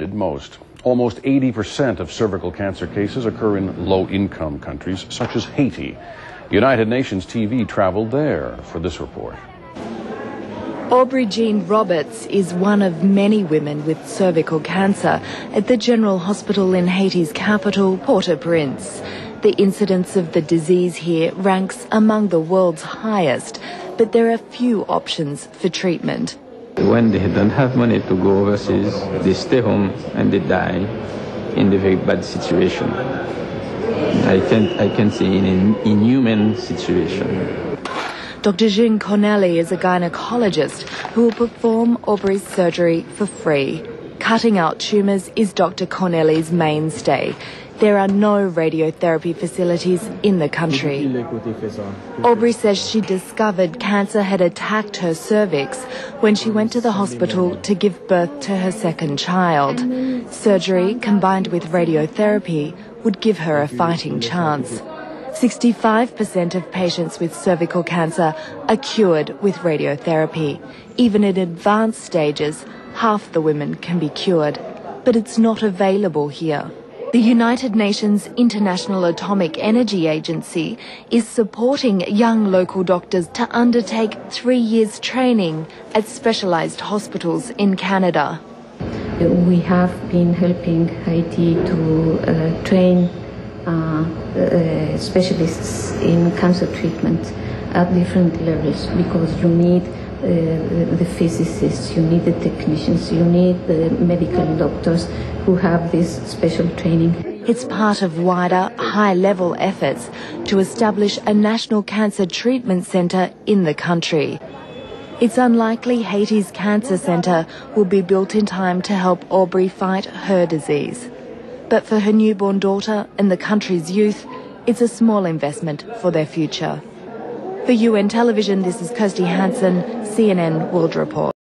Most. Almost 80% of cervical cancer cases occur in low-income countries such as Haiti. United Nations TV traveled there for this report. Aubrey Jean Roberts is one of many women with cervical cancer at the General Hospital in Haiti's capital, Port-au-Prince. The incidence of the disease here ranks among the world's highest, but there are few options for treatment. When they don't have money to go overseas, they stay home and they die in a very bad situation. I can say in an inhuman situation. Dr. Jean Corneli is a gynecologist who will perform Aubrey's surgery for free. Cutting out tumours is Dr. Corneli's mainstay. There are no radiotherapy facilities in the country. Aubrey says she discovered cancer had attacked her cervix when she went to the hospital to give birth to her second child. Surgery combined with radiotherapy would give her a fighting chance. 65% of patients with cervical cancer are cured with radiotherapy. Even in advanced stages, half the women can be cured. But it's not available here. The United Nations International Atomic Energy Agency is supporting young local doctors to undertake 3 years training at specialized hospitals in Canada. We have been helping Haiti to train specialists in cancer treatment at different levels, because you need the physicists, you need the technicians, you need the medical doctors who have this special training. It's part of wider, high-level efforts to establish a national cancer treatment centre in the country. It's unlikely Haiti's cancer centre will be built in time to help Aubrey fight her disease. But for her newborn daughter and the country's youth, it's a small investment for their future. For UN Television, this is Kirsty Hansen, CNN World Report.